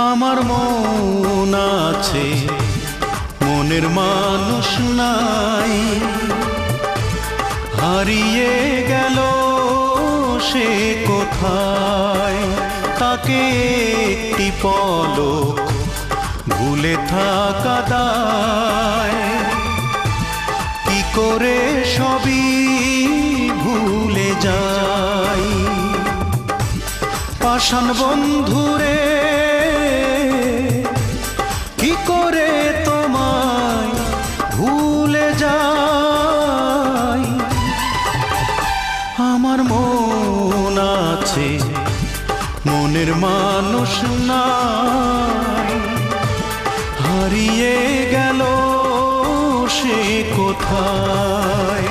আমার মন আছে, মনের মানুষ নাই, হারিয়ে গেল সে কোথায়। তাকে একটি পলক ভুলে থাকা দায়, কি করে সবই ভুলে যাই। পাষাণ বন্ধুরে কি করে তোমায় ভুলে যাই। আমার মন আছে, মনের মানুষ নাই, হারিয়ে গেল সে কোথায়।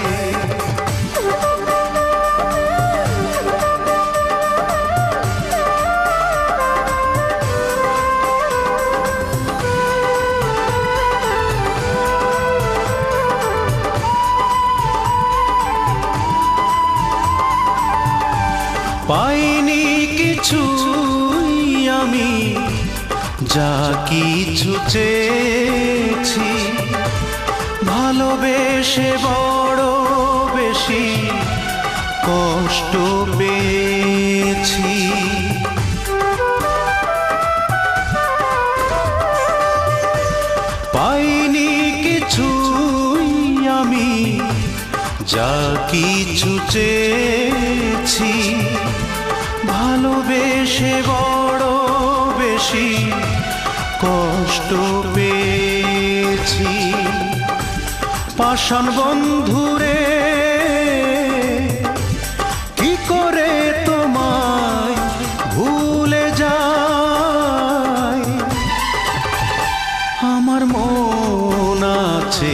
পাইনি কিছুই আমি, যা কিছু চেয়েছি, ভালোবেসে বড় বেশি কষ্ট পেয়েছি। পাইনি কিছুই আমি, যা কিছু চেয়েছি, ভালোবেসে বড় বেশি কষ্ট পেয়েছি। পাষাণ বন্ধুরে কি করে তোমায় ভুলে যাই। আমার মন আছে,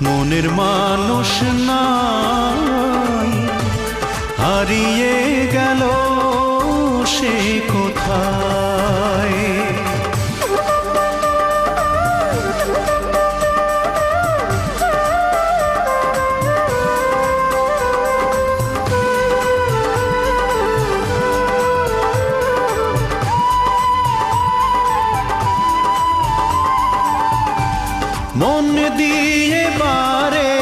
মনের মানুষ নাই, হারিয়ে গেল সে কোথায়। মন দিয়ে বারে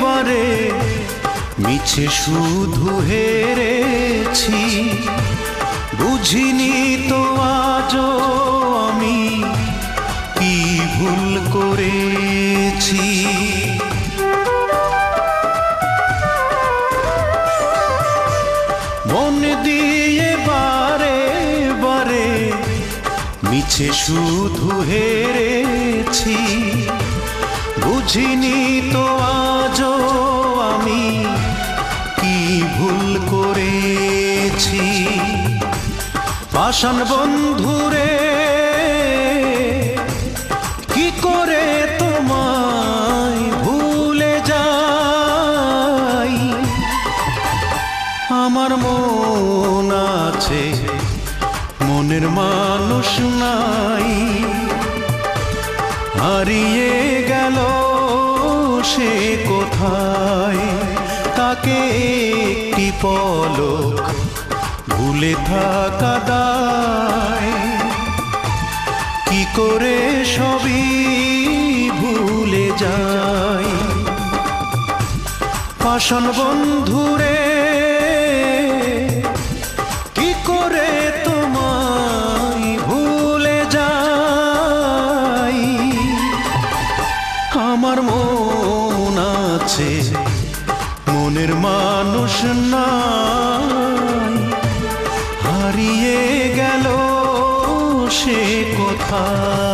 বারে মিছে শুধু হেরেছি, বুঝিনি তো আজও আমি কি ভুল করেছি। মন দিয়ে বারে বারে মিছে শুধু হেরেছি, বুঝিনি তো আজও আমি কি ভুল করেছি। পাষাণ বন্ধুরে কি করে তোমায় ভুলে যাই। আমার মন আছে, মনের মানুষ নাই, হারিয়ে গেল সে কোথায়। তাকে একটি পলক ভুলে থাকা দায়, কি করে সবই ভুলে যাই। পাষাণ বন্ধুরে কি করে তোমায় ভুলে যাই। আমার মন আছে, মনের মানুষ নাই, হারিয়ে গেল সে কোথায়।